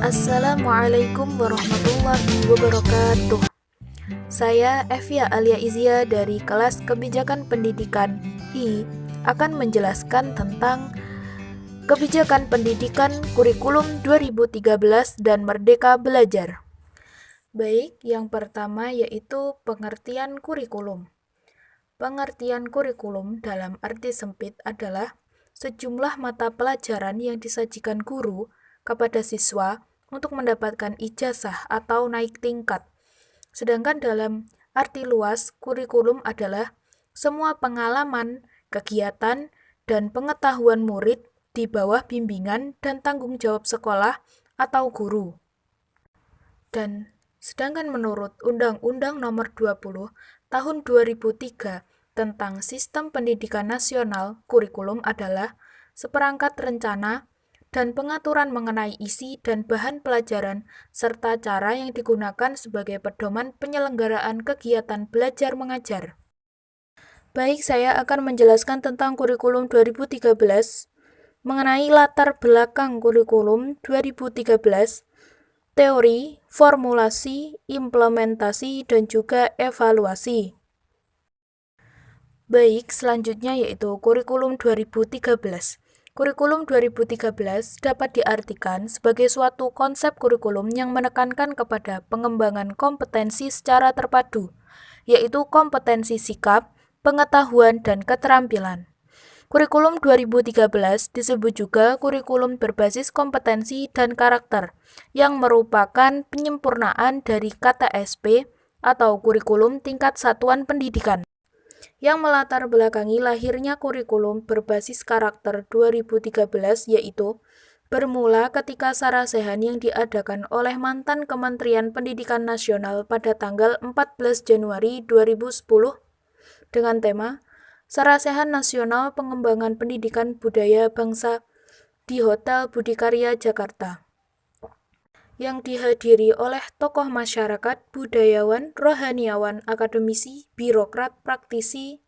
Assalamualaikum warahmatullahi wabarakatuh. Saya Evia Alia Izia dari kelas Kebijakan Pendidikan I akan menjelaskan tentang Kebijakan Pendidikan Kurikulum 2013 dan Merdeka Belajar. Baik, yang pertama yaitu pengertian kurikulum. Pengertian kurikulum dalam arti sempit adalah sejumlah mata pelajaran yang disajikan guru kepada siswa untuk mendapatkan ijazah atau naik tingkat. Sedangkan dalam arti luas, kurikulum adalah semua pengalaman, kegiatan, dan pengetahuan murid di bawah bimbingan dan tanggung jawab sekolah atau guru. Dan sedangkan menurut Undang-Undang Nomor 20 Tahun 2003 tentang Sistem Pendidikan Nasional, kurikulum adalah seperangkat rencana dan pengaturan mengenai isi dan bahan pelajaran serta cara yang digunakan sebagai pedoman penyelenggaraan kegiatan belajar mengajar. Baik, saya akan menjelaskan tentang kurikulum 2013 mengenai latar belakang kurikulum 2013, teori, formulasi, implementasi, dan juga evaluasi. Baik, selanjutnya yaitu kurikulum 2013. Kurikulum 2013 dapat diartikan sebagai suatu konsep kurikulum yang menekankan kepada pengembangan kompetensi secara terpadu, yaitu kompetensi sikap, pengetahuan, dan keterampilan. Kurikulum 2013 disebut juga kurikulum berbasis kompetensi dan karakter, yang merupakan penyempurnaan dari KTSP atau kurikulum tingkat satuan pendidikan, yang melatar belakangi lahirnya kurikulum berbasis karakter 2013 yaitu bermula ketika sarasehan yang diadakan oleh mantan Kementerian Pendidikan Nasional pada tanggal 14 Januari 2010 dengan tema Sarasehan Nasional Pengembangan Pendidikan Budaya Bangsa di Hotel Budi Karya Jakarta, yang dihadiri oleh tokoh masyarakat, budayawan, rohaniawan, akademisi, birokrat, praktisi,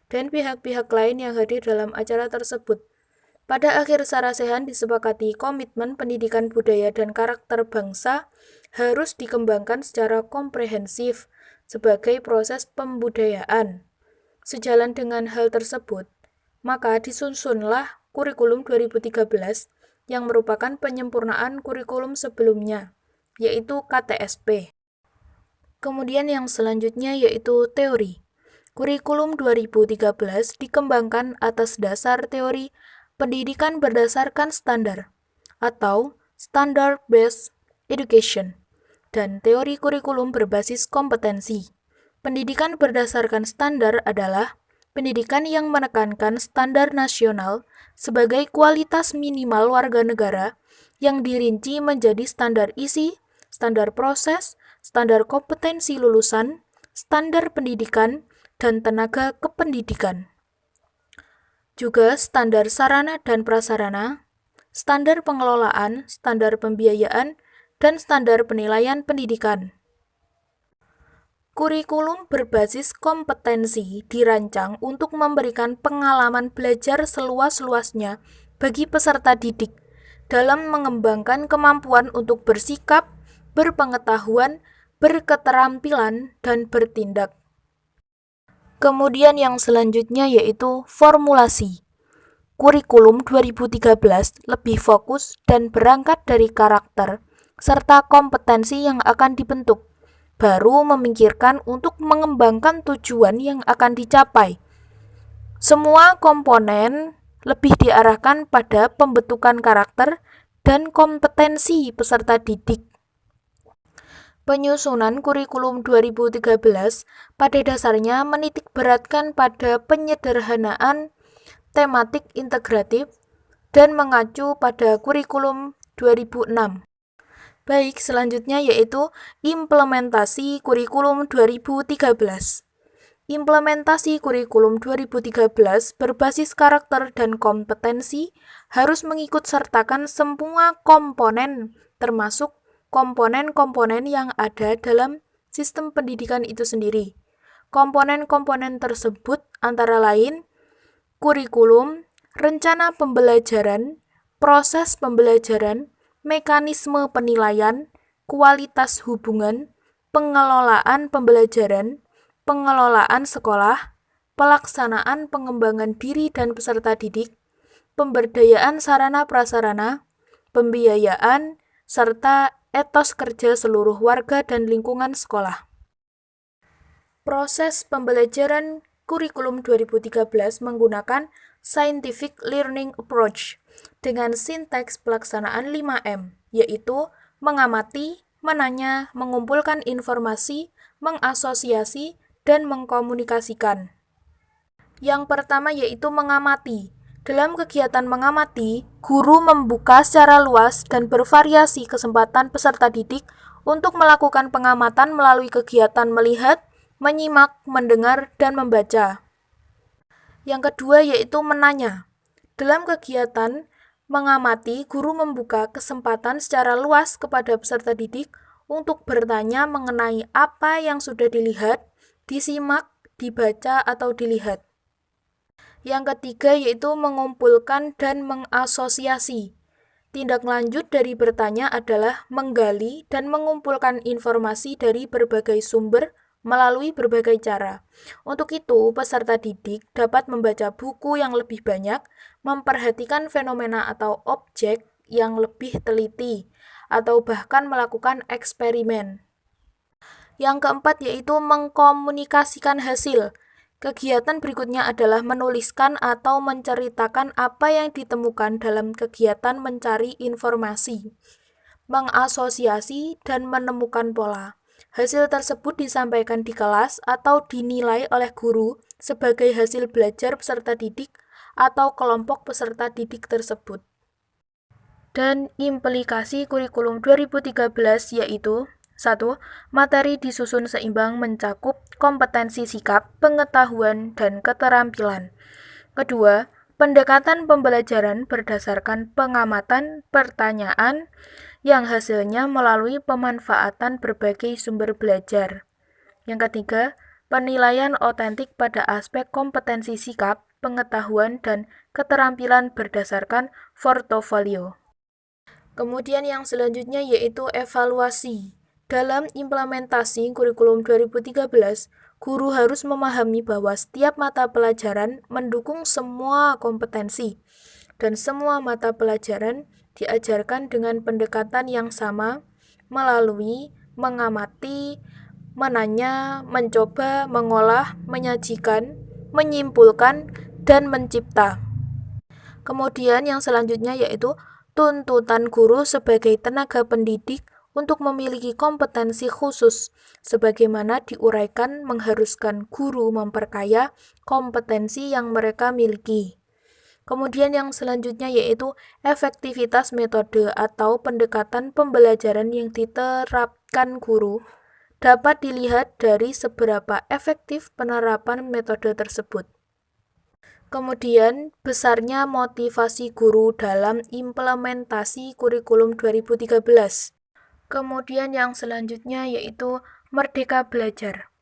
dan pihak-pihak lain yang hadir dalam acara tersebut. Pada akhir sarasehan disepakati komitmen pendidikan budaya dan karakter bangsa harus dikembangkan secara komprehensif sebagai proses pembudayaan. Sejalan dengan hal tersebut, maka disusunlah kurikulum 2013 yang merupakan penyempurnaan kurikulum sebelumnya, yaitu KTSP. Kemudian yang selanjutnya yaitu teori. Kurikulum 2013 dikembangkan atas dasar teori pendidikan berdasarkan standar atau Standard-Based Education dan teori kurikulum berbasis kompetensi. Pendidikan berdasarkan standar adalah pendidikan yang menekankan standar nasional sebagai kualitas minimal warga negara yang dirinci menjadi standar isi, standar proses, standar kompetensi lulusan, standar pendidikan, dan tenaga kependidikan. Juga standar sarana dan prasarana, standar pengelolaan, standar pembiayaan, dan standar penilaian pendidikan. Kurikulum berbasis kompetensi dirancang untuk memberikan pengalaman belajar seluas-luasnya bagi peserta didik dalam mengembangkan kemampuan untuk bersikap, berpengetahuan, berketerampilan, dan bertindak. Kemudian yang selanjutnya yaitu formulasi. Kurikulum 2013 lebih fokus dan berangkat dari karakter serta kompetensi yang akan dibentuk, baru memikirkan untuk mengembangkan tujuan yang akan dicapai. Semua komponen lebih diarahkan pada pembentukan karakter dan kompetensi peserta didik. Penyusunan kurikulum 2013 pada dasarnya menitik beratkan pada penyederhanaan tematik integratif dan mengacu pada kurikulum 2006. Baik, selanjutnya yaitu implementasi kurikulum 2013. Implementasi kurikulum 2013 berbasis karakter dan kompetensi harus mengikut sertakan semua komponen, termasuk komponen-komponen yang ada dalam sistem pendidikan itu sendiri. Komponen-komponen tersebut antara lain kurikulum, rencana pembelajaran, proses pembelajaran, mekanisme penilaian, kualitas hubungan, pengelolaan pembelajaran, pengelolaan sekolah, pelaksanaan pengembangan diri dan peserta didik, pemberdayaan sarana prasarana, pembiayaan, serta etos kerja seluruh warga dan lingkungan sekolah. Proses pembelajaran kurikulum 2013 menggunakan Scientific Learning Approach dengan sinteks pelaksanaan 5M, yaitu mengamati, menanya, mengumpulkan informasi, mengasosiasi, dan mengkomunikasikan. Yang pertama yaitu mengamati. Dalam kegiatan mengamati, guru membuka secara luas dan bervariasi kesempatan peserta didik untuk melakukan pengamatan melalui kegiatan melihat, menyimak, mendengar, dan membaca. Yang kedua yaitu menanya. Dalam kegiatan mengamati, guru membuka kesempatan secara luas kepada peserta didik untuk bertanya mengenai apa yang sudah dilihat, disimak, dibaca, atau dilihat. Yang ketiga yaitu mengumpulkan dan mengasosiasi. Tindak lanjut dari bertanya adalah menggali dan mengumpulkan informasi dari berbagai sumber melalui berbagai cara. Untuk itu, peserta didik dapat membaca buku yang lebih banyak, memperhatikan fenomena atau objek yang lebih teliti, atau bahkan melakukan eksperimen. Yang keempat yaitu mengkomunikasikan hasil. Kegiatan berikutnya adalah menuliskan atau menceritakan apa yang ditemukan dalam kegiatan mencari informasi, mengasosiasi, dan menemukan pola. Hasil tersebut disampaikan di kelas atau dinilai oleh guru sebagai hasil belajar peserta didik atau kelompok peserta didik tersebut. Dan implikasi kurikulum 2013 yaitu 1. Materi disusun seimbang mencakup kompetensi sikap, pengetahuan, dan keterampilan. Kedua, pendekatan pembelajaran berdasarkan pengamatan pertanyaan yang hasilnya melalui pemanfaatan berbagai sumber belajar. Yang ketiga, penilaian otentik pada aspek kompetensi sikap, pengetahuan, dan keterampilan berdasarkan portofolio. Kemudian yang selanjutnya yaitu evaluasi. Dalam implementasi kurikulum 2013, guru harus memahami bahwa setiap mata pelajaran mendukung semua kompetensi, dan semua mata pelajaran diajarkan dengan pendekatan yang sama melalui mengamati, menanya, mencoba, mengolah, menyajikan, menyimpulkan, dan mencipta. Kemudian yang selanjutnya yaitu tuntutan guru sebagai tenaga pendidik untuk memiliki kompetensi khusus, sebagaimana diuraikan mengharuskan guru memperkaya kompetensi yang mereka miliki. Kemudian yang selanjutnya yaitu efektivitas metode atau pendekatan pembelajaran yang diterapkan guru dapat dilihat dari seberapa efektif penerapan metode tersebut. Kemudian, besarnya motivasi guru dalam implementasi kurikulum 2013. Kemudian yang selanjutnya yaitu Merdeka Belajar.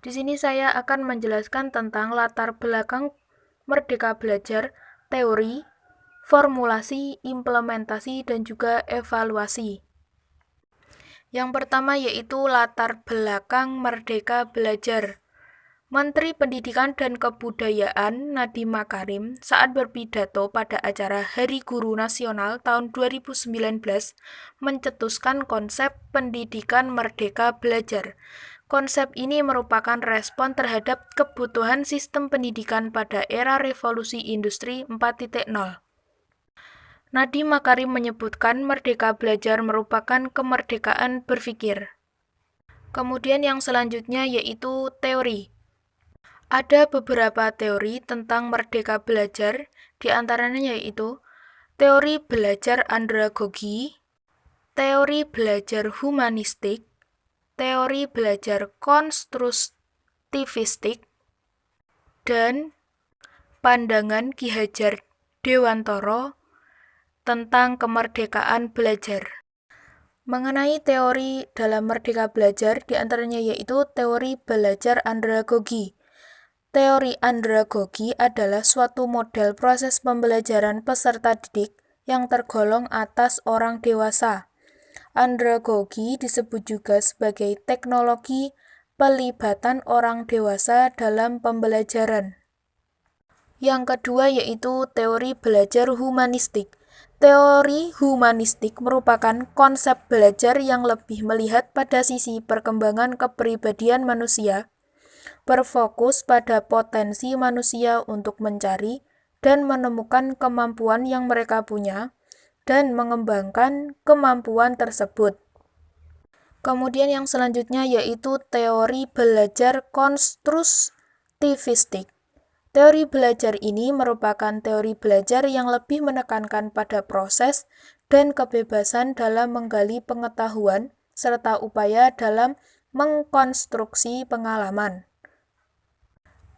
Di sini saya akan menjelaskan tentang latar belakang Merdeka Belajar, teori, formulasi, implementasi, dan juga evaluasi. Yang pertama yaitu latar belakang Merdeka Belajar. Menteri Pendidikan dan Kebudayaan Nadiem Makarim saat berpidato pada acara Hari Guru Nasional tahun 2019 mencetuskan konsep pendidikan merdeka belajar. Konsep ini merupakan respon terhadap kebutuhan sistem pendidikan pada era revolusi industri 4.0. Nadiem Makarim menyebutkan merdeka belajar merupakan kemerdekaan berpikir. Kemudian yang selanjutnya yaitu teori. Ada beberapa teori tentang merdeka belajar, di antaranya yaitu teori belajar andragogi, teori belajar humanistik, teori belajar konstruktivistik, dan pandangan Ki Hajar Dewantara tentang kemerdekaan belajar. Mengenai teori dalam merdeka belajar, di antaranya yaitu teori belajar andragogi. Teori andragogi adalah suatu model proses pembelajaran peserta didik yang tergolong atas orang dewasa. Andragogi disebut juga sebagai teknologi pelibatan orang dewasa dalam pembelajaran. Yang kedua yaitu teori belajar humanistik. Teori humanistik merupakan konsep belajar yang lebih melihat pada sisi perkembangan kepribadian manusia, berfokus pada potensi manusia untuk mencari dan menemukan kemampuan yang mereka punya, dan mengembangkan kemampuan tersebut. Kemudian yang selanjutnya yaitu teori belajar konstruktivistik. Teori belajar ini merupakan teori belajar yang lebih menekankan pada proses dan kebebasan dalam menggali pengetahuan serta upaya dalam mengkonstruksi pengalaman.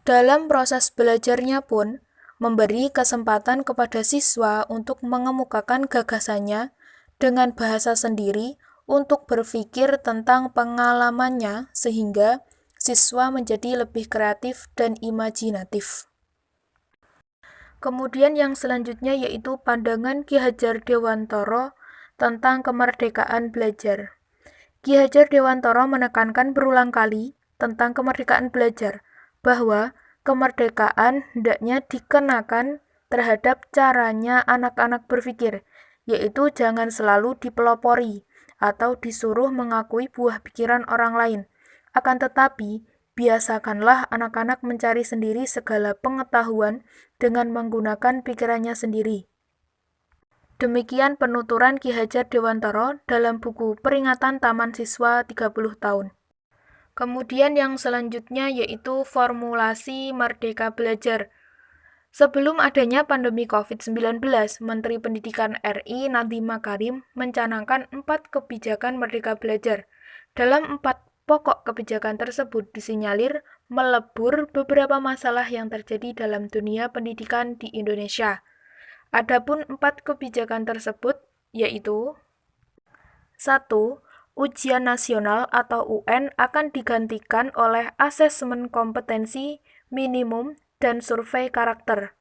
Dalam proses belajarnya pun, memberi kesempatan kepada siswa untuk mengemukakan gagasannya dengan bahasa sendiri untuk berpikir tentang pengalamannya sehingga siswa menjadi lebih kreatif dan imajinatif. Kemudian yang selanjutnya yaitu pandangan Ki Hajar Dewantara tentang kemerdekaan belajar. Ki Hajar Dewantara menekankan berulang kali tentang kemerdekaan belajar, bahwa kemerdekaan hendaknya dikenakan terhadap caranya anak-anak berpikir, yaitu jangan selalu dipelopori atau disuruh mengakui buah pikiran orang lain. Akan tetapi, biasakanlah anak-anak mencari sendiri segala pengetahuan dengan menggunakan pikirannya sendiri. Demikian penuturan Ki Hajar Dewantara dalam buku Peringatan Taman Siswa 30 tahun. Kemudian yang selanjutnya yaitu formulasi Merdeka Belajar. Sebelum adanya pandemi COVID-19, Menteri Pendidikan RI Nadiem Makarim mencanangkan 4 kebijakan Merdeka Belajar. Dalam 4 pokok kebijakan tersebut disinyalir melebur beberapa masalah yang terjadi dalam dunia pendidikan di Indonesia. Adapun 4 kebijakan tersebut yaitu 1. Ujian nasional atau UN akan digantikan oleh asesmen kompetensi minimum dan survei karakter.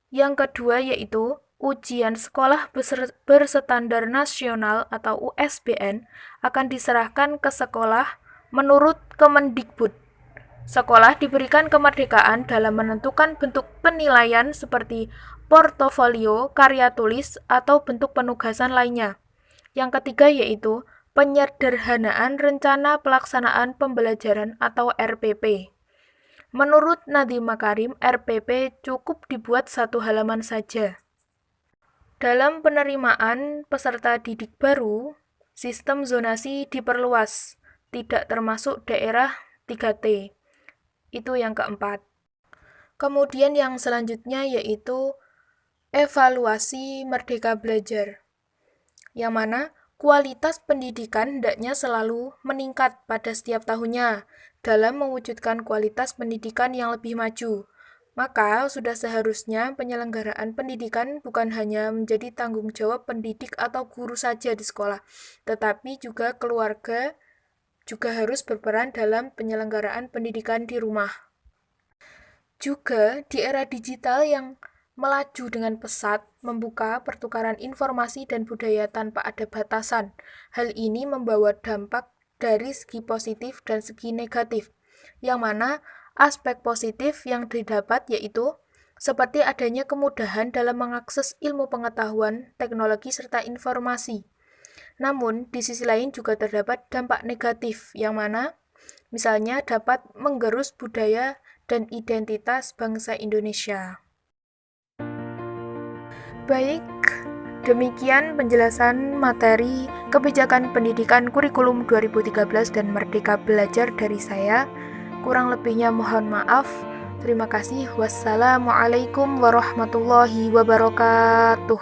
Yang kedua yaitu ujian sekolah berstandar nasional atau USBN akan diserahkan ke sekolah menurut Kemendikbud. Sekolah diberikan kemerdekaan dalam menentukan bentuk penilaian seperti portofolio, karya tulis, atau bentuk penugasan lainnya. Yang ketiga yaitu penyederhanaan rencana pelaksanaan pembelajaran atau RPP. Menurut Nadiem Makarim, RPP cukup dibuat 1 halaman saja. Dalam penerimaan peserta didik baru, sistem zonasi diperluas, tidak termasuk daerah 3T. Itu yang keempat. Kemudian yang selanjutnya yaitu evaluasi Merdeka Belajar, yang mana kualitas pendidikan hendaknya selalu meningkat pada setiap tahunnya dalam mewujudkan kualitas pendidikan yang lebih maju. Maka sudah seharusnya penyelenggaraan pendidikan bukan hanya menjadi tanggung jawab pendidik atau guru saja di sekolah, tetapi juga keluarga juga harus berperan dalam penyelenggaraan pendidikan di rumah. Juga di era digital yang melaju dengan pesat, membuka pertukaran informasi dan budaya tanpa ada batasan. Hal ini membawa dampak dari segi positif dan segi negatif, yang mana aspek positif yang didapat yaitu seperti adanya kemudahan dalam mengakses ilmu pengetahuan, teknologi, serta informasi. Namun, di sisi lain juga terdapat dampak negatif, yang mana misalnya dapat menggerus budaya dan identitas bangsa Indonesia. Baik, demikian penjelasan materi kebijakan pendidikan kurikulum 2013 dan Merdeka Belajar dari saya. Kurang lebihnya mohon maaf. Terima kasih. Wassalamualaikum warahmatullahi wabarakatuh.